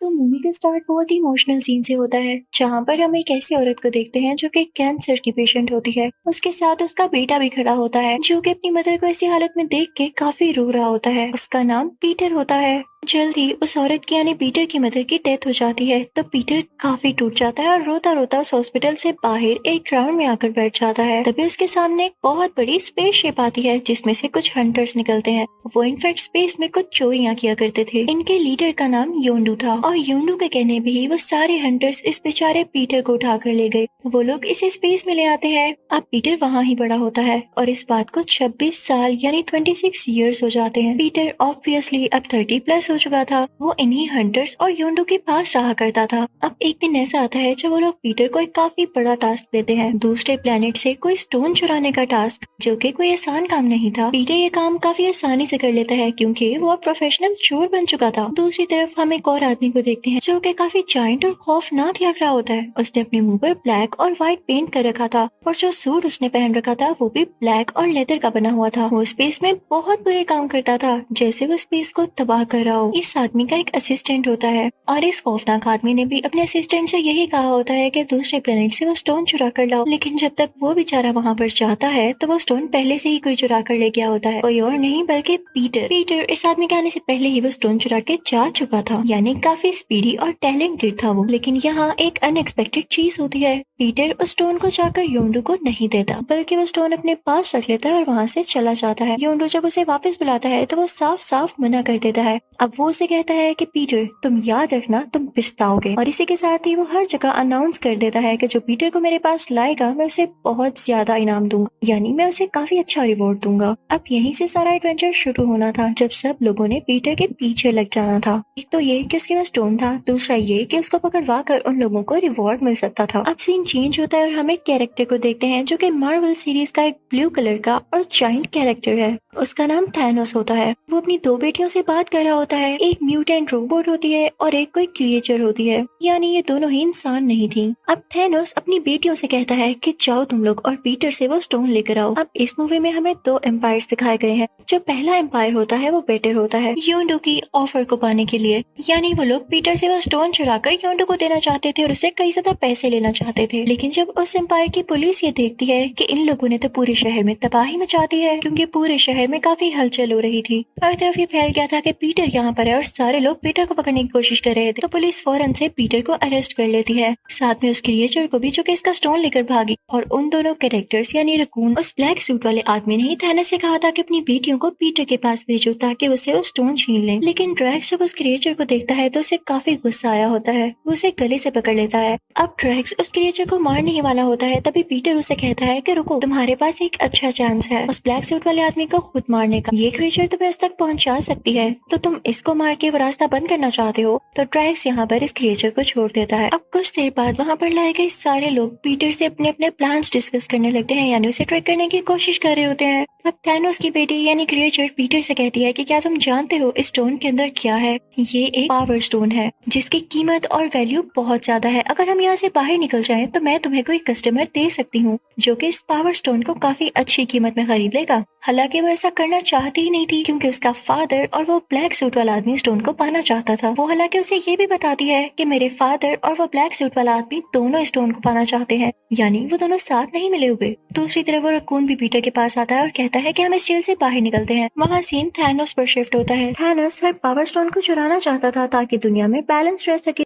तो मूवी का स्टार्ट बहुत ही इमोशनल सीन से होता है, जहाँ पर हम एक ऐसी औरत को देखते हैं जो कि कैंसर की पेशेंट होती है। उसके साथ उसका बेटा भी खड़ा होता है, जो कि अपनी मदर को ऐसी हालत में देख के काफी रो रहा होता है। उसका नाम पीटर होता है। जल्द ही उस औरत की यानी पीटर की मदर की डेथ हो जाती है, तो पीटर काफी टूट जाता है और रोता रोता उस हॉस्पिटल से बाहर एक ग्राउंड में आकर बैठ जाता है। तभी उसके सामने एक बहुत बड़ी स्पेसशिप आती है, जिसमें से कुछ हंटर्स निकलते हैं। वो इनफैक्ट स्पेस में कुछ चोरियां किया करते थे। इनके लीडर का नाम योंडू था, और योंडू के कहने पे ही वो सारे हंटर्स इस बेचारे पीटर को उठा कर ले गए। वो लोग इसे स्पेस में ले आते हैं। अब पीटर वहाँ ही बड़ा होता है, और इस बात को 26 साल यानी 26 ईयर्स हो जाते हैं। पीटर ऑब्वियसली अब 30+ हो चुका था। वो इन्हीं हंटर्स और योंडू के पास रहा करता था। अब एक दिन ऐसा आता है जब वो लोग पीटर को एक काफी बड़ा टास्क देते हैं, दूसरे प्लेनेट से कोई स्टोन चुराने का टास्क, जो कि कोई आसान काम नहीं था। पीटर ये काम काफी आसानी से कर लेता है, क्योंकि वो अब प्रोफेशनल चोर बन चुका था। दूसरी तरफ हम एक और आदमी को देखते हैं, जो कि काफी जायंट और खौफनाक लग रहा होता है। उसने अपने मुंह पर ब्लैक और व्हाइट पेंट कर रखा था, और जो सूट उसने पहन रखा था वो भी ब्लैक और लेदर का बना हुआ था। वो स्पेस में बहुत बुरे काम करता था, जैसे वो स्पेस को तबाह कर रहा हो। इस आदमी का एक असिस्टेंट होता है, और इस खौफनाक आदमी ने भी अपने असिस्टेंट से यही कहा होता है कि दूसरे प्लेनेट से वो स्टोन चुरा कर लाओ। लेकिन जब तक वो बेचारा वहाँ पर जाता है, तो वो स्टोन पहले से ही कोई चुरा कर ले गया होता है, कोई और नहीं बल्कि पीटर। पीटर इस आदमी के आने से पहले ही वो स्टोन चुरा के जा चुका था, यानी काफी स्पीडी और टैलेंटेड था वो। लेकिन यहाँ एक अनएक्सपेक्टेड चीज होती है। पीटर उस स्टोन को जाकर योंडू को नहीं देता, बल्कि वो स्टोन अपने पास रख लेता है और वहाँ से चला जाता है। योंडू जब उसे वापस बुलाता है, तो वो साफ साफ मना कर देता है। अब वो उसे कहता है कि पीटर, तुम याद रखना, तुम पछताओगे। और इसी के साथ ही वो हर जगह अनाउंस कर देता है कि जो पीटर को मेरे पास लाएगा, मैं उसे बहुत ज्यादा इनाम दूंगा, यानी मैं उसे काफी अच्छा रिवॉर्ड दूंगा। अब यहीं से सारा एडवेंचर शुरू होना था, जब सब लोगों ने पीटर के पीछे लग जाना था। एक तो ये कि उसके पास स्टोन था, दूसरा ये कि उसको पकड़वा कर उन लोगों को रिवॉर्ड मिल सकता था। अब सीन चेंज होता है और हम एक कैरेक्टर को देखते हैं, जो कि मार्वल सीरीज का एक ब्लू कलर का और जायंट कैरेक्टर है। उसका नाम थैनोस होता है। वो अपनी दो बेटियों से बात कर रहा होता है। एक म्यूटेंट रोबोट होती है और एक कोई क्रिएचर होती है, यानी ये दोनों ही इंसान नहीं थी। अब थैनोस अपनी बेटियों से कहता है कि जाओ तुम लोग और पीटर से वो स्टोन लेकर आओ। अब इस मूवी में हमें दो एम्पायर्स दिखाए गए हैं। जो पहला एम्पायर होता है वो बेटर होता है योंडू की ऑफर को पाने के लिए, यानी वो लोग पीटर से वो स्टोन चुराकर योंडू को देना चाहते थे और उससे कई ज्यादा पैसे लेना चाहते थे। लेकिन जब उस एम्पायर की पुलिस ये देखती है कि इन लोगों ने तो पूरे शहर में तबाही मचा दी है, क्योंकि पूरे शहर में काफी हलचल हो रही थी। हर तरफ ये फैल गया था कि पीटर यहाँ पर है और सारे लोग पीटर को पकड़ने की कोशिश कर रहे थे, तो पुलिस फौरन से पीटर को अरेस्ट कर लेती है, साथ में उस क्रिएचर को भी, जो कि इसका स्टोन लेकर भागी। और उन दोनों कैरेक्टर्स यानी रकून, उस ब्लैक सूट वाले आदमी ने ही थैनोस से कहा था कि अपनी बेटियों को पीटर के पास भेजो ताकि उसे वो स्टोन छीन ले। लेकिन ड्रैक्स जब उस क्रिएचर को देखता है तो उसे काफी गुस्सा आया होता है। वो उसे गले से पकड़ लेता है। अब ड्रैक्स उस क्रिएचर को मारने ही वाला होता है, तभी पीटर उसे कहता है कि रुको, तुम्हारे पास एक अच्छा चांस है उस ब्लैक सूट वाले आदमी को खुद मारने का। ये क्रिएचर तुम्हें उस तक पहुंचा सकती है, तो तुम इसको मार के वो रास्ता बंद करना चाहते हो। तो ड्रैक्स यहाँ पर इस क्रिएचर को छोड़ देता है। अब कुछ देर बाद वहाँ पर लाए गए सारे लोग पीटर से अपने अपने प्लान्स डिस्कस करने लगते हैं, यानी उसे ट्रिक करने की कोशिश कर रहे होते हैं। अब थैनोस की बेटी यानी क्रिएचर पीटर से कहती है कि क्या तुम जानते हो इस स्टोन के अंदर क्या है? ये एक पावर स्टोन है, जिसकी कीमत और वैल्यू बहुत ज्यादा है। अगर हम यहाँ से बाहर निकल जाएं, तो मैं तुम्हें कोई कस्टमर दे सकती हूँ, जो कि इस पावर स्टोन को काफी अच्छी कीमत में खरीद लेगा। हालांकि वो ऐसा करना चाहती ही नहीं थी, क्योंकि उसका फादर और वो ब्लैक सूट वाला आदमी स्टोन को पाना चाहता था। वो हालांकि उसे ये भी बताती है कि मेरे फादर और वो ब्लैक सूट वाला आदमी दोनों स्टोन को पाना चाहते हैं, यानी वो दोनों साथ नहीं मिले हुए। दूसरी तरफ वो रकून भी पीटर के पास आता है और कहता है कि हम इस जेल से बाहर निकलते हैं। वहाँ सीन थैनोस पर शिफ्ट होता है। थैनोस हर पावर स्टोन को चुराना चाहता था ताकि दुनिया में बैलेंस रह सके।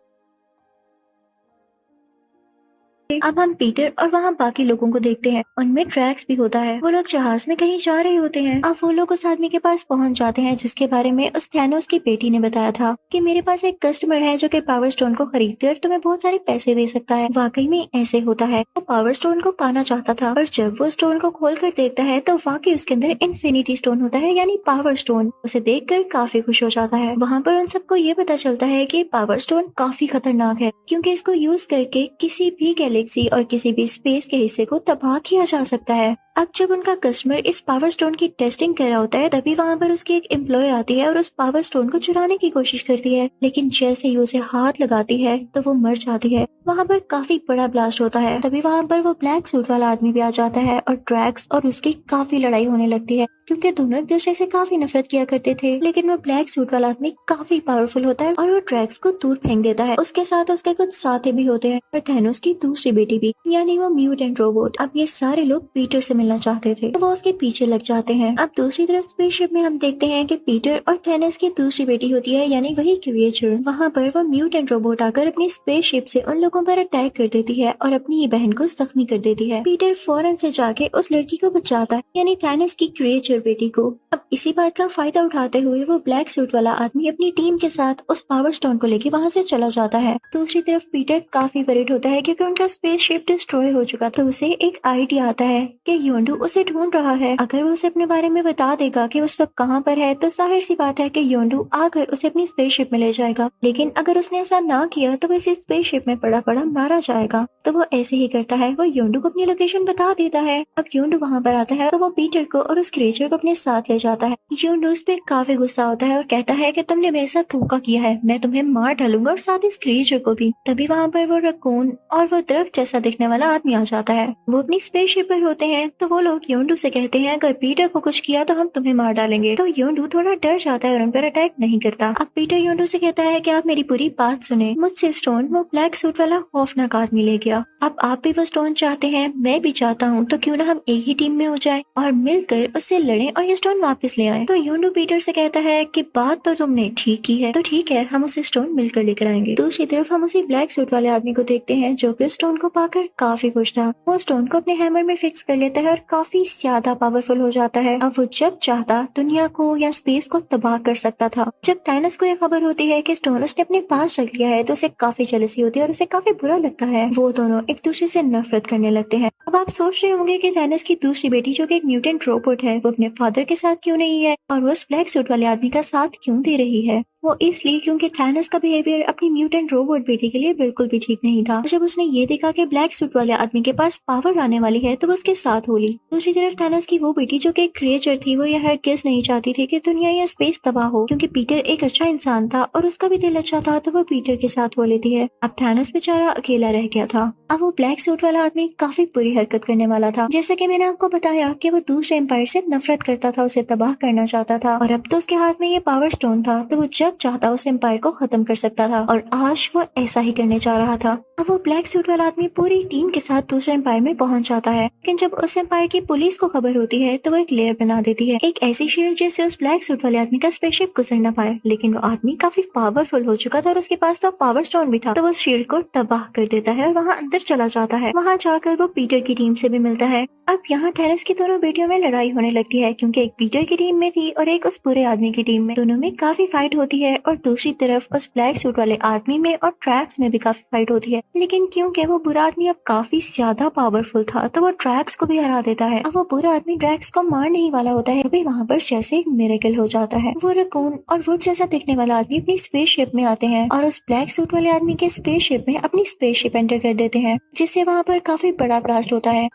अब हम पीटर और वहाँ बाकी लोगों को देखते हैं। उनमें ड्रैक्स भी होता है। वो लोग जहाज में कहीं जा रहे होते हैं। अब वो लोग उस आदमी के पास पहुँच जाते हैं, जिसके बारे में उस थैनोस की बेटी ने बताया था कि मेरे पास एक कस्टमर है जो कि पावर स्टोन को खरीद कर तुम्हें बहुत सारे पैसे दे सकता है। वाकई में ऐसे होता है। वो पावर स्टोन को पाना चाहता था, और जब वो स्टोन को खोल कर देखता है तो वाकई उसके अंदर इन्फिनिटी स्टोन होता है, यानी पावर स्टोन। उसे देख कर काफी खुश हो जाता है। वहाँ पर उन सबको ये पता चलता है कि पावर स्टोन काफी खतरनाक है, क्योंकि इसको यूज करके किसी भी गैलेक्सी और किसी भी स्पेस के हिस्से को तबाह किया जा सकता है। अब जब उनका कस्टमर इस पावर स्टोन की टेस्टिंग कर रहा होता है तभी वहाँ पर उसकी एक एम्प्लॉय आती है और उस पावर स्टोन को चुराने की कोशिश करती है, लेकिन जैसे ही उसे हाथ लगाती है तो वो मर जाती है। वहाँ पर काफी बड़ा ब्लास्ट होता है। तभी वहाँ पर वो ब्लैक सूट वाला आदमी भी आ जाता है और ड्रैक्स और उसकी काफी लड़ाई होने लगती है, क्योंकि दोनों एक दूसरे से काफी नफरत किया करते थे। लेकिन वो ब्लैक सूट वाला आदमी काफी पावरफुल होता है और वो ड्रैक्स को दूर फेंक देता है। उसके साथ उसके कुछ साथी भी होते हैं और थैनोस की दूसरी बेटी भी, यानी वो म्यूटेंट रोबोट। अब ये सारे लोग पीटर से मिलना चाहते थे तो वो उसके पीछे लग जाते हैं। अब दूसरी तरफ स्पेसशिप में हम देखते हैं कि पीटर और थैनोस की दूसरी बेटी होती है, यानी वही क्रिएचर। वहाँ पर वो म्यूटेंट रोबोट आकर अपनी स्पेसशिप से उन लोगों पर अटैक कर देती है और अपनी ही बहन को जख्मी कर देती है। पीटर फौरन से जाके उस लड़की को बचाता है, यानी थैनोस की क्रिएचर बेटी को। अब इसी बात का फायदा उठाते हुए वो ब्लैक सूट वाला आदमी अपनी टीम के साथ उस पावर स्टोन को लेके वहाँ से चला जाता है। दूसरी तरफ पीटर काफी वरीड होता है क्योंकि उनका स्पेसशिप डिस्ट्रॉय हो चुका था। उसे एक आइडिया आता है कि योंडू उसे ढूंढ रहा है। अगर वो उसे अपने बारे में बता देगा कि उस वक्त कहाँ पर है तो जाहिर सी बात है कि योंडू आकर उसे अपनी स्पेसशिप में ले जाएगा। लेकिन अगर उसने ऐसा ना किया तो वो इसी स्पेसशिप में पड़ा पड़ा मारा जाएगा। तो वो ऐसे ही करता है, वो योंडू को अपनी लोकेशन बता देता है। अब योंडू वहाँ पर आता है तो वो पीटर को और उस क्रिएचर को अपने साथ ले जाता है। योंडू उस पे काफी गुस्सा होता है और कहता है कि तुमने मेरे साथ धोखा किया है, मैं तुम्हें मार डालूंगा और साथ इस क्रिएचर को भी। तभी वहाँ पर वो रकून और वो दरख्त जैसा दिखने वाला आदमी आ जाता है। वो अपनी स्पेसशिप पर होते हैं तो वो लोग योंडू से कहते हैं अगर पीटर को कुछ किया तो हम तुम्हें मार डालेंगे। तो योंडू थोड़ा डर जाता है और उन पर अटैक नहीं करता। अब पीटर योंडू से कहता है कि आप मेरी पूरी बात सुने, मुझसे स्टोन वो ब्लैक सूट वाला खौफनाक आदमी ले गया। अब आप भी वो स्टोन चाहते हैं, मैं भी चाहता हूँ, तो क्यों ना हम एक ही टीम में हो जाए और मिलकर उससे लड़ें और ये स्टोन वापस ले आए। तो योंडू पीटर से कहता है कि बात तो तुमने ठीक की है, तो ठीक है, हम उसे स्टोन मिलकर लेकर आएंगे। दूसरी तरफ हम उसी ब्लैक सूट वाले आदमी को देखते हैं जो कि स्टोन को पाकर काफी खुश था। वो स्टोन को अपने हैमर में फिक्स कर लेता है और काफी ज्यादा पावरफुल हो जाता है। अब वो जब चाहता दुनिया को या स्पेस को तबाह कर सकता था। जब थैनोस को यह खबर होती है कि स्टोन उसने अपने पास रख लिया है तो उसे काफी जेलसी होती है और उसे काफी बुरा लगता है। वो दोनों एक दूसरे से नफरत करने लगते हैं। अब आप सोच रहे होंगे कि थैनोस की दूसरी बेटी जो कि एक म्यूटेंट रोबोट है वो अपने फादर के साथ क्यों नहीं है और वो उस ब्लैक सूट वाले आदमी का साथ क्यों दे रही है। वो इसलिए क्योंकि थैनोस का बिहेवियर अपनी म्यूटेंट रोबोट बेटी के लिए बिल्कुल भी ठीक नहीं था। जब उसने ये देखा कि ब्लैक सूट वाले आदमी के पास पावर आने वाली है तो वो उसके साथ हो ली। दूसरी तरफ थैनोस की वो बेटी जो कि एक क्रिएचर थी, वो यह हरगिज़ नहीं चाहती थी कि दुनिया या स्पेस तबाह हो, क्योंकि पीटर एक अच्छा इंसान था और उसका भी दिल अच्छा था, तो वो पीटर के साथ हो लेती है। अब थैनोस बेचारा अकेला रह गया था। अब वो ब्लैक सूट वाला आदमी काफी बुरी हरकत करने वाला था। जैसे कि मैंने आपको बताया कि वो दूसरे एम्पायर से नफरत करता था, उसे तबाह करना चाहता था और अब तो उसके हाथ में ये पावर स्टोन था, तो वो जब चाहता उस एम्पायर को खत्म कर सकता था और आज वो ऐसा ही करने जा रहा था। अब वो ब्लैक सूट वाला आदमी पूरी टीम के साथ दूसरे एम्पायर में पहुंच जाता है, लेकिन जब उस एम्पायर की पुलिस को खबर होती है तो वो एक लेयर बना देती है, एक ऐसी शील्ड जिससे उस ब्लैक सूट वाले आदमी का स्पेसशिप गुजर न पाए। लेकिन वो आदमी काफी पावरफुल हो चुका था और उसके पास तो पावर स्टोन भी था, तो वो शील्ड को तबाह कर देता है और वहाँ अंदर चला जाता है। वहाँ जाकर वो पीटर की टीम से भी मिलता है। अब यहाँ थैनोस की दोनों बेटियों में लड़ाई होने लगती है, क्योंकि एक पीटर की टीम में थी और एक उस बुरे आदमी की टीम में। दोनों में काफी फाइट होती है और दूसरी तरफ उस ब्लैक सूट वाले आदमी में और ट्रैक्स में भी काफी फाइट होती है। लेकिन क्योंकि वो बुरा आदमी अब काफी ज्यादा पावरफुल था तो वो ट्रैक्स को भी हरा देता है। अब वो बुरा आदमी ट्रैक्स को मारने ही वाला होता है, तभी वहाँ पर जैसे एक मिरेकल हो जाता है। वो रकून और वुड जैसा दिखने वाला आदमी अपनी स्पेसशिप में आते हैं और उस ब्लैक सूट वाले आदमी के स्पेसशिप में अपनी स्पेसशिप एंटर कर देते हैं, जिससे वहाँ पर काफी बड़ा ब्लास्ट होता है।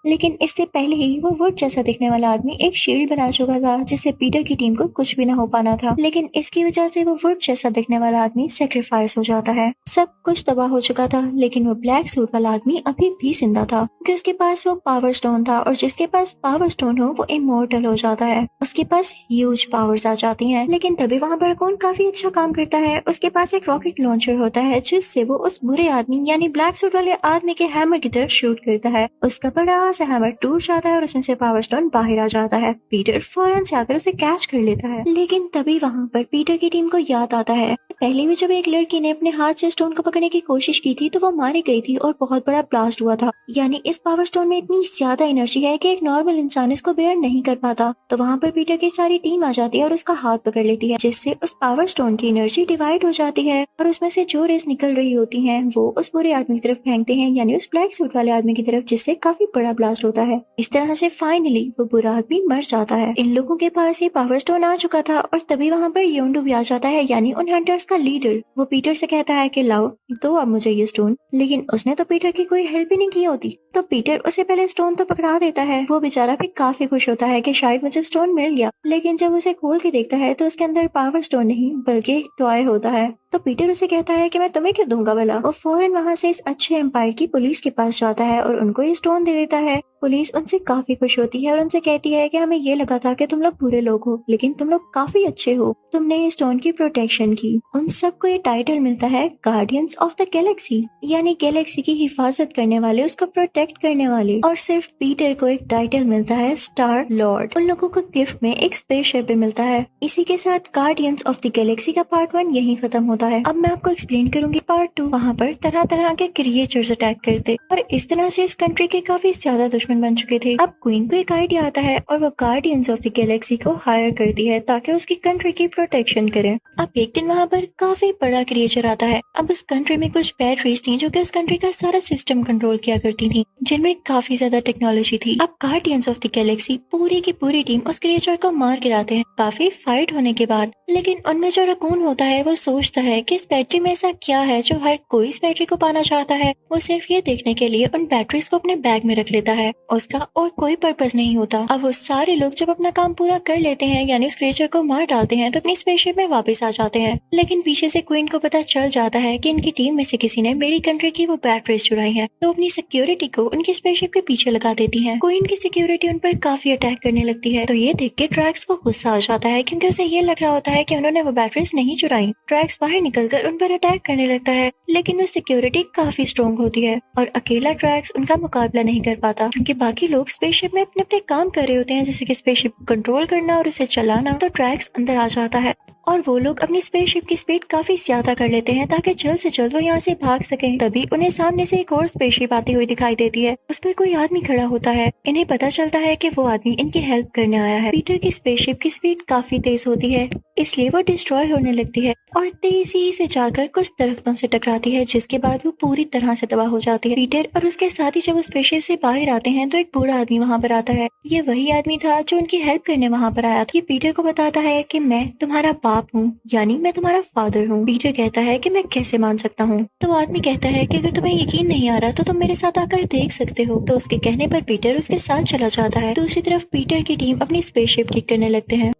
लेकिन इससे पहले ही वो वुड जैसा दिखने वाला आदमी एक शील्ड बना चुका था, जिससे पीटर की टीम को कुछ भी ना हो पाना था। लेकिन इसकी वजह से वो वुड जैसा दिखने वाला आदमी सेक्रीफाइस हो जाता है। सब कुछ तबाह हो चुका था, लेकिन वो ब्लैक सूट वाला आदमी अभी भी जिंदा था, क्योंकि उसके पास वो पावर स्टोन था और जिसके पास पावर स्टोन हो वो इमोर्टल हो जाता है। उसके पास ह्यूज पावर्स आ जाती हैं। लेकिन तभी वहाँ पर कौन काफी अच्छा काम करता है। उसके पास एक रॉकेट लॉन्चर होता है, जिससे वो उस बुरे आदमी यानी ब्लैक सूट वाले आदमी के हैमर की तरफ शूट करता है। उसका बड़ा से हैमर टूट जाता है और उसमें से पावर स्टोन बाहर आ जाता है। पीटर फौरन से आकर उसे कैच कर लेता है। लेकिन तभी वहाँ पर पीटर की टीम को याद आता है पहले भी जब एक लड़की ने अपने हाथ से स्टोन को पकड़ने की कोशिश की थी तो वो मारी गई थी और बहुत बड़ा ब्लास्ट हुआ था। यानी इस पावर स्टोन में इतनी ज्यादा एनर्जी है कि एक नॉर्मल इंसान इसको बेयर नहीं कर पाता। तो वहाँ पर पीटर की सारी टीम आ जाती है और उसका हाथ पकड़ लेती है, जिससे उस पावर स्टोन की एनर्जी डिवाइड हो जाती है और उसमें से जो रेस निकल रही होती है वो उस बुरे आदमी की तरफ फेंकते हैं, यानी उस ब्लैक सूट वाले आदमी की तरफ, जिससे काफी बड़ा ब्लास्ट होता है। इस तरह से फाइनली वो बुरा आदमी मर जाता है। इन लोगों के पास ये पावर स्टोन आ चुका था और तभी वहाँ पर योंडू भी आ जाता है, यानी उन हंटर्स उसका लीडर वो पीटर से कहता है कि लाओ दो अब मुझे ये स्टोन, लेकिन उसने तो पीटर की कोई हेल्प ही नहीं की होती। तो पीटर उसे पहले स्टोन तो पकड़ा देता है। वो बेचारा भी काफी खुश होता है कि शायद मुझे स्टोन मिल गया, लेकिन जब उसे खोल के देखता है तो उसके अंदर पावर स्टोन नहीं बल्कि एक टॉय होता है। तो पीटर उसे कहता है कि मैं तुम्हें क्यों दूंगा भला। वो फौरन वहाँ से इस अच्छे एम्पायर की पुलिस के पास जाता है और उनको ये स्टोन दे देता है। पुलिस उनसे काफी खुश होती है और उनसे कहती है कि हमें ये लगा था कि तुम लोग बुरे लोग हो, लेकिन तुम लोग काफी अच्छे हो, तुमने ये स्टोन की प्रोटेक्शन की। उन सबको ये टाइटल मिलता है गार्डियंस ऑफ द गैलेक्सी, यानी गैलेक्सी की हिफाजत करने वाले, उसको प्रोटेक्ट करने वाले। और सिर्फ पीटर को एक टाइटल मिलता है स्टार लॉर्ड। उन लोगों को गिफ्ट में एक स्पेसशिप भी मिलता है। इसी के साथ गार्डियंस ऑफ द गैलेक्सी का पार्ट 1 यही खत्म होता है। अब मैं आपको एक्सप्लेन करूंगी पार्ट 2। वहाँ पर तरह तरह के क्रिएचर्स अटैक करते और इस तरह से इस कंट्री के काफी ज्यादा दुश्मन बन चुके थे। अब क्वीन को एक आइडिया आता है और वो गार्डियंस ऑफ द गैलेक्सी को हायर करती है ताकि उसकी कंट्री की प्रोटेक्शन करे। अब एक दिन वहाँ पर काफी बड़ा क्रिएचर आता है। अब उस कंट्री में कुछ बैटरीज थी जो कि उस कंट्री का सारा सिस्टम कंट्रोल किया करती थी, जिनमें काफी ज्यादा टेक्नोलॉजी थी। अब गार्डियंस ऑफ द गैलेक्सी पूरी की पूरी टीम उस क्रिएचर को मार गिराते हैं काफी फाइट होने के बाद। लेकिन उनमें जो रकून होता है वो सोचता है कि इस बैटरी में ऐसा क्या है जो हर कोई इस बैटरी को पाना चाहता है। वो सिर्फ ये देखने के लिए उन बैटरीज को अपने बैग में रख लेता है, उसका और कोई पर्पस नहीं होता। अब वो सारे लोग जब अपना काम पूरा कर लेते हैं, यानी उस क्रिएचर को मार डालते हैं, तो अपनी स्पेसशिप में वापस आ जाते हैं। लेकिन पीछे से क्वीन को पता चल जाता है कि इनकी टीम में से किसी ने मेरी कंट्री की वो बैटरीज चुराई है, तो अपनी सिक्योरिटी को उनकी स्पेसशिप के पीछे लगा देती है। क्वीन की सिक्योरिटी उन पर काफी अटैक करने लगती है। तो ये देख के ड्रैक्स को गुस्सा आ जाता है क्योंकि उसे ये लग रहा होता है कि उन्होंने वो बैटरीज नहीं चुराई। ड्रैक्स बाहर निकलकर उन पर अटैक करने लगता है, लेकिन वो सिक्योरिटी काफी स्ट्रॉन्ग होती है और अकेला ड्रैक्स उनका मुकाबला नहीं कर पाता क्योंकि बाकी लोग स्पेसशिप में अपने अपने काम कर रहे होते हैं, जैसे कि स्पेसशिप को कंट्रोल करना और उसे चलाना। तो ड्रैक्स अंदर आ जाता है और वो लोग अपनी स्पेसशिप की स्पीड काफी ज्यादा कर लेते हैं ताकि जल्द से जल्द वो यहाँ से भाग सकें। तभी उन्हें सामने से एक और स्पेसशिप आती हुई दिखाई देती है। उस पर कोई आदमी खड़ा होता है। इन्हें पता चलता है कि वो आदमी इनकी हेल्प करने आया है। पीटर की स्पेसशिप की स्पीड काफी तेज होती है, इसलिए वो डिस्ट्रॉय होने लगती है और तेजी से जाकर कुछ दरख्तों से टकराती है, जिसके बाद वो पूरी तरह से तबाह हो जाती है। पीटर और उसके साथी जब उस स्पेसशिप से बाहर आते हैं तो एक बूढ़ा आदमी वहाँ पर आता है। ये वही आदमी था जो उनकी हेल्प करने वहाँ पर आया था। ये पीटर को बताता है कि मैं तुम्हारा बाप हूँ, यानी मैं तुम्हारा फादर हूँ। पीटर कहता है कि मैं कैसे मान सकता हूँ। तो आदमी कहता है कि अगर तुम्हें यकीन नहीं आ रहा तो तुम मेरे साथ आकर देख सकते हो। तो उसके कहने पर पीटर उसके साथ चला जाता है। दूसरी तरफ पीटर की टीम अपनी स्पेसशिप ठीक करने लगते हैं।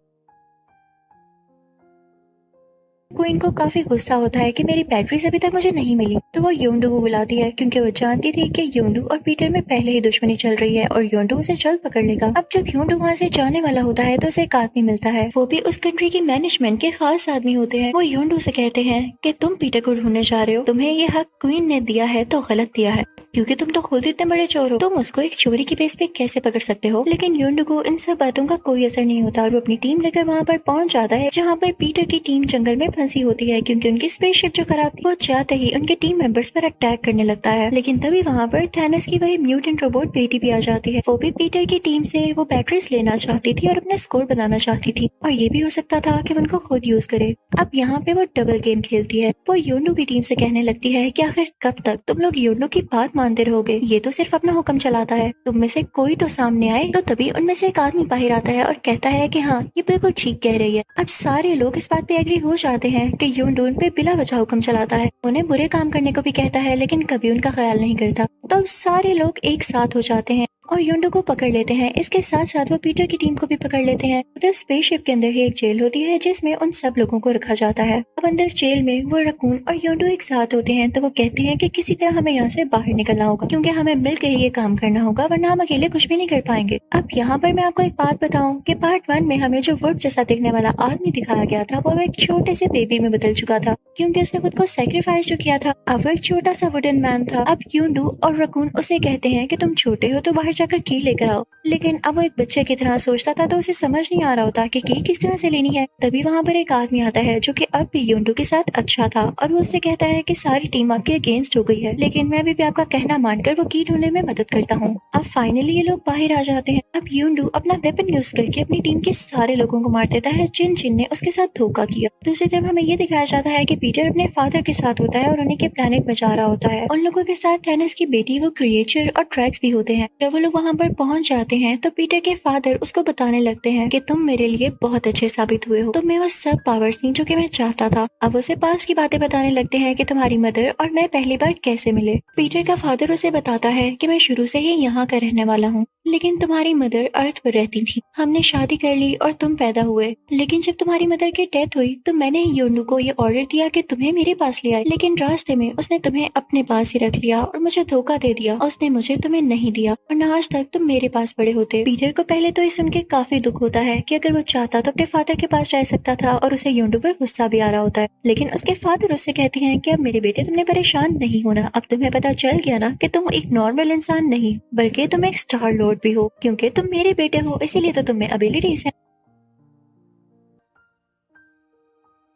क्वीन को काफी गुस्सा होता है कि मेरी बैटरीज अभी तक मुझे नहीं मिली, तो वो योंडू को बुलाती है क्योंकि वो जानती थी कि योंडू और पीटर में पहले ही दुश्मनी चल रही है और योंडू उसे जल्द पकड़ लेगा। अब जब योंडू वहाँ से जाने वाला होता है तो उसे एक आदमी मिलता है। वो भी उस कंट्री की मैनेजमेंट के खास आदमी होते हैं। वो योंडू से कहते हैं कि तुम पीटर को ढूंढने जा रहे हो, तुम्हें ये हक क्वीन ने दिया है तो गलत दिया है, क्योंकि तुम तो खुद इतने बड़े चोर हो, तुम उसको एक चोरी की बेस पे कैसे पकड़ सकते हो। लेकिन योंडू को इन सब बातों का कोई असर नहीं होता और वो अपनी टीम लेकर वहाँ पर पहुंच जाता है, जहाँ पर पीटर की टीम जंगल में फंसी होती है क्योंकि उनकी स्पेसशिप जो खराब थी। वो चाहते ही उनके टीम मेंबर्स पर अटैक करने लगता है। लेकिन तभी वहाँ पर थैनोस की वही म्यूटेंट रोबोट बेटी भी आ जाती है। वो भी पीटर की टीम से वो बैटरीज लेना चाहती थी और अपना स्कोर बनाना चाहती थी, और ये भी हो सकता था कि उनको खुद यूज करे। अब यहाँ पे वो डबल गेम खेलती है। वो योंडू की टीम से कहने लगती है कि आखिर कब तक तुम लोग योंडू की बात मानते रहोगे, ये तो सिर्फ अपना हुक्म चलाता है, तुम में से कोई तो सामने आए। तो तभी उनमें से एक आदमी बाहर आता है और कहता है कि हाँ, ये बिल्कुल ठीक कह रही है। अब सारे लोग इस बात पे एग्री हो जाते हैं कि योंडू उन पे बिला वजह हुक्म चलाता है, उन्हें बुरे काम करने को भी कहता है, लेकिन कभी उनका ख्याल नहीं करता। तो अब सारे लोग एक साथ हो जाते हैं और योंडू को पकड़ लेते हैं। इसके साथ साथ वो पीटर की टीम को भी पकड़ लेते हैं। उधर स्पेसशिप के अंदर ही एक जेल होती है जिसमें उन सब लोगों को रखा जाता है। अब अंदर जेल में वो रकून और योंडू एक साथ होते हैं। तो वो कहते हैं कि किसी तरह हमें यहाँ से बाहर निकलना होगा, क्योंकि हमें मिलकर ही ये काम करना होगा, वरना हम अकेले कुछ भी नहीं कर पाएंगे। अब यहाँ पर मैं आपको एक बात बताऊं कि पार्ट 1 में हमें जो वुड जैसा दिखने वाला आदमी दिखाया गया था, वो एक छोटे से बेबी में बदल चुका था, क्योंकि उसने खुद को सेक्रीफाइस जो किया था। अब वो एक छोटा सा वुडन मैन था। अब योंडू और रकून उसे कहते हैं कि तुम छोटे हो तो बाहर जाकर की लेकर आओ, लेकिन अब वो एक बच्चे की तरह सोचता था, तो उसे समझ नहीं आ रहा होता कि किस तरह से लेनी है। तभी वहाँ पर एक आदमी आता है जो कि अब भी योंडू के साथ अच्छा था, और वो उससे कहता है कि सारी टीम आपके अगेंस्ट हो गई है, लेकिन मैं भी आपका कहना मानकर वो की ढूंढने में मदद करता हूँ। अब फाइनली ये लोग बाहर आ जाते हैं। अब योंडू अपना वेपन यूज करके अपनी टीम के सारे लोगों को मार देता है जिन ने उसके साथ धोखा किया। दूसरी तरफ हमें ये दिखाया जाता है कि पीटर अपने फादर के साथ होता है और उन्हीं के प्लेनेट में जा रहा होता है। उन लोगों के साथ थैनोस की बेटी, वो क्रिएचर और ट्रैक्स भी होते हैं। जब वो लोग वहाँ पर पहुँच जाते हैं तो पीटर के फादर उसको बताने लगते हैं कि तुम मेरे लिए बहुत अच्छे साबित हुए हो, तुम्हें वो सब पावर्स थी जो कि मैं चाहता था। अब उसे पास्ट की बातें बताने लगते हैं कि तुम्हारी मदर और मैं पहली बार कैसे मिले। पीटर का फादर उसे बताता है कि मैं शुरू से ही यहाँ का रहने वाला हूँ, लेकिन तुम्हारी मदर अर्थ पर रहती थी। हमने शादी कर ली और तुम पैदा हुए, लेकिन जब तुम्हारी मदर की डेथ हुई तो मैंने योंडू को ये ऑर्डर दिया कि तुम्हें मेरे पास ले आए, लेकिन रास्ते में उसने तुम्हें अपने पास ही रख लिया और मुझे धोखा दे दिया। उसने मुझे तुम्हें नहीं दिया और न आज तक तुम मेरे पास बड़े होते। पीटर को पहले तो ये सुन के काफी दुख होता है कि अगर वो चाहता तो अपने फादर के पास रह सकता था और उसे योंडू पर गुस्सा भी आ रहा होता है, लेकिन उसके फादर उससे कहते हैं कि अब मेरे बेटे तुमने परेशान नहीं होना। अब तुम्हें पता चल गया ना कि तुम एक नॉर्मल इंसान नहीं बल्कि तुम एक स्टार लॉर्ड भी हो, क्योंकि तुम मेरे बेटे हो इसीलिए तो तुम में एबिलिटीज है।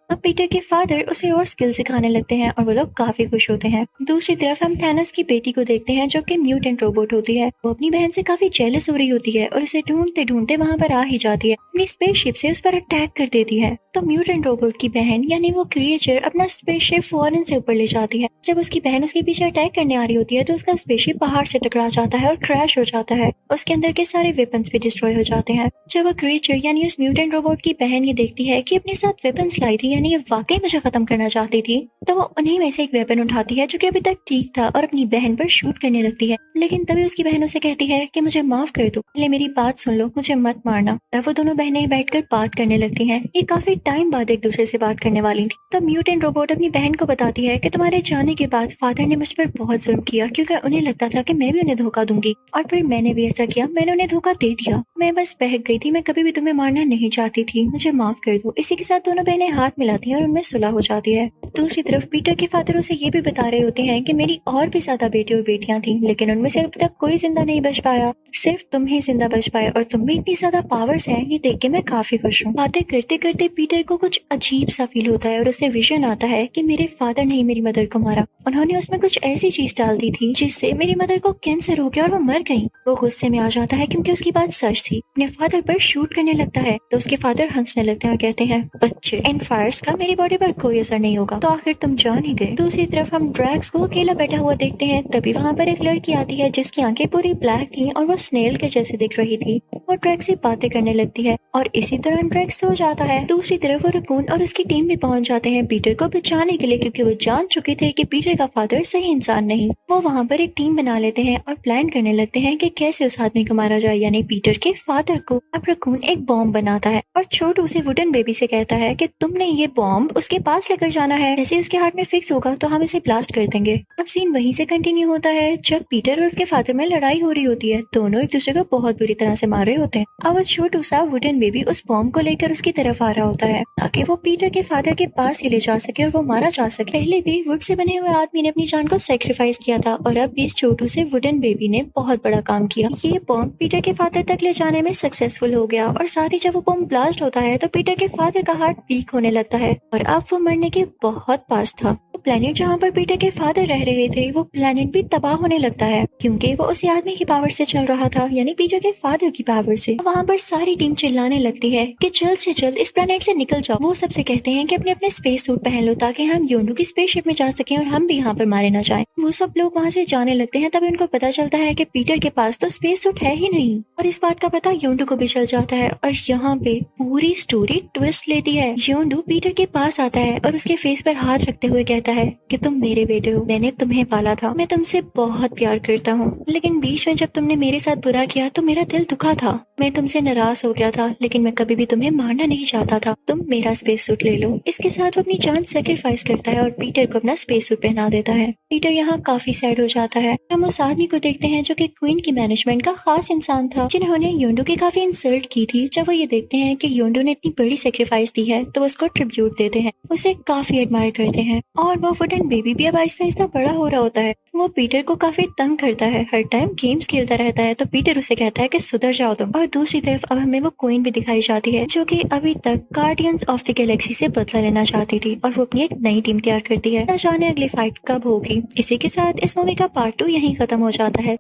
अब पीटर के फादर उसे और स्किल सिखाने लगते हैं और वो लोग काफी खुश होते हैं। दूसरी तरफ हम थैनोस की बेटी को देखते हैं जो कि म्यूटेंट रोबोट होती है। वो अपनी बहन से काफी जेलस हो रही होती है और उसे ढूंढते ढूंढते वहाँ पर आ ही जाती है। अपनी स्पेसशिप से उस पर अटैक कर देती है तो म्यूटेंट रोबोट की बहन यानी वो क्रिएचर अपना स्पेसशिप फौरन से ऊपर ले जाती है। जब उसकी बहन उसके पीछे अटैक करने आ रही होती है तो उसका स्पेसशिप पहाड़ से टकरा जाता है और क्रैश हो जाता है। उसके अंदर के सारे वेपन्स भी डिस्ट्रॉय हो जाते हैं। जब वो क्रिएचर यानी उस म्यूटेंट रोबोट की बहन ये देखती है कि अपने साथ वेपन्स लाई थी यानी ये वाकई मुझे खत्म करना चाहती थी, तो वो उन्हीं में से एक वेपन उठाती है जो कि अभी तक ठीक था और अपनी बहन पर शूट करने लगती है। लेकिन तभी उसकी बहन उसे कहती है कि मुझे माफ कर दो, पहले मेरी बात सुन लो, मुझे मत मारना। तब वो दोनों बहनें बैठकर बात करने लगती हैं। ये काफी टाइम बाद एक दूसरे से बात करने वाली थी। तब म्यूटेंट रोबोट अपनी बहन को बताती है कि तुम्हारे जाने के बाद फादर ने मुझ पर बहुत जुल्म किया, क्योंकि उन्हें लगता था कि मैं भी उन्हें धोखा दूंगी और फिर मैंने भी ऐसा किया, मैंने उन्हें धोखा दे दिया। मैं बस बहक गई थी, मैं कभी भी तुम्हें मारना नहीं चाहती थी, मुझे माफ कर दो। इसी के साथ दोनों बहनें हाथ मिलाती हैं और उनमें सुलह हो जाती है। दूसरी तरफ पीटर के फादर उसे ये भी बता रहे होते हैं कि मेरी और भी ज्यादा बेटे और बेटियां थी, लेकिन उनमें से अब तक कोई जिंदा नहीं बच पाया, सिर्फ तुम ही जिंदा बच पाए और तुम में इतनी ज्यादा पावर्स हैं, ये देख के मैं काफी खुश हूँ। बातें करते करते पीटर को कुछ अजीब सा फील होता है और उसे विजन आता है कि मेरे फादर ने ही मेरी मदर को मारा। उन्होंने उसमें कुछ ऐसी चीज डाल दी थी जिससे मेरी मदर को कैंसर हो गया और वो मर गई। वो गुस्से में आ जाता है क्योंकि उसकी बात सच थी। अपने फादर पर शूट करने लगता है तो उसके फादर हंसने लगते हैं और कहते हैं, बच्चे, इन फायर्स का मेरी बॉडी पर कोई असर नहीं होगा, तो आखिर तुम जान ही गए। दूसरी तरफ हम ड्रैक्स को अकेला बैठा हुआ देखते हैं। तभी वहाँ पर एक लड़की आती है जिसकी आंखें पूरी ब्लैक थी और वो स्नेल के जैसे दिख रही थी। वो ड्रैक्स से बातें करने लगती है और इसी तरह ड्रैक्स सो जाता है। दूसरी तरफ वो रकून और उसकी टीम भी पहुंच जाते हैं पीटर को बचाने के लिए, क्योंकि वो जान चुके थे कि पीटर का फादर सही इंसान नहीं। वो वहाँ पर एक टीम बना लेते हैं और प्लान करने लगते हैं कि कैसे उस आदमी को मारा जाए, यानी पीटर के फादर को। अब रकून एक बॉम्ब बनाता है और छोटू से वुडन बेबी से कहता है कि तुमने ये बॉम्ब उसके पास लेकर जाना है, जैसे उसके हाथ में फिक्स होगा तो हम इसे ब्लास्ट कर देंगे। अब सीन वहीं से कंटिन्यू होता है जब पीटर और उसके फादर में लड़ाई हो रही होती है। दोनों एक दूसरे को बहुत बुरी तरह से मार रहे होते हैं। अब वो छोटू सा वुडन बेबी उस बॉम्ब को लेकर उसकी तरफ आ रहा होता है ताकि वो पीटर के फादर के पास ही ले जा सके और वो मारा जा सके। पहले भी वुड से बने हुए आदमी ने अपनी जान को सेक्रीफाइस किया था और अब इस छोटू से वुडन बेबी ने बहुत बड़ा काम किया। ये बॉम्ब पीटर के फादर तक ले जाने में सक्सेसफुल हो गया और साथ ही जब वो बॉम्ब ब्लास्ट होता है तो पीटर के फादर का हार्ट वीक होने लगता है और अब वो मरने के बहुत पास था। प्लेनेट जहाँ पर पीटर के फादर रह रहे थे वो प्लेनेट भी तबाह होने लगता है, क्योंकि वो उसी आदमी की पावर से चल रहा था, यानी पीटर के फादर की पावर से। वहाँ पर सारी टीम चिल्लाने लगती है कि जल्द से जल्द इस प्लेनेट से निकल जाओ। वो सबसे कहते हैं कि अपने अपने स्पेस सूट पहन लो ताकि हम योंडू की स्पेसशिप में जा सकें और हम भी यहाँ पर मारे न जाएं। वो सब लोग वहाँ से जाने लगते हैं। तभी उनको पता चलता है कि पीटर के पास तो स्पेस सूट है ही नहीं और इस बात का पता योंडू को भी चल जाता है और यहाँ पे पूरी स्टोरी ट्विस्ट लेती है। योंडू पीटर के पास आता है और उसके फेस पर हाथ रखते हुए कहता है कि तुम मेरे बेटे हो, मैंने तुम्हें पाला था, मैं तुमसे बहुत प्यार करता हूँ, लेकिन बीच में जब तुमने मेरे साथ बुरा किया तो मेरा दिल दुखा था, मैं तुमसे नाराज हो गया था, लेकिन मैं कभी भी तुम्हें मारना नहीं चाहता था, तुम मेरा स्पेस सूट ले लो। इसके साथ वो अपनी जान सेक्रीफाइस करता है और पीटर को अपना स्पेस सूट पहना देता है। पीटर यहाँ काफी सैड हो जाता है। हम उस आदमी को देखते हैं जो कि क्वीन की मैनेजमेंट का खास इंसान था, जिन्होंने योंडू की काफी इंसल्ट की थी। जब वो ये देखते हैं कि योंडू ने इतनी बड़ी सेक्रीफाइस दी है तो उसको ट्रिब्यूट देते हैं, उसे काफी एडमायर करते हैं और वो वुडन बेबी भी अब आहिस्ता आहिस्ता बड़ा हो रहा होता है। वो पीटर को काफी तंग करता है, हर टाइम गेम्स खेलता रहता है, तो पीटर उसे कहता है कि सुधर जाओ तुम। और दूसरी तरफ अब हमें वो क्वीन भी दिखाई जाती है जो कि अभी तक गार्डियंस ऑफ द गैलेक्सी से बदला लेना चाहती थी और वो अपनी एक नई टीम तैयार करती है। न जाने अगली फाइट कब होगी। इसी के साथ इस मूवी का पार्ट 2 यहीं खत्म हो जाता है।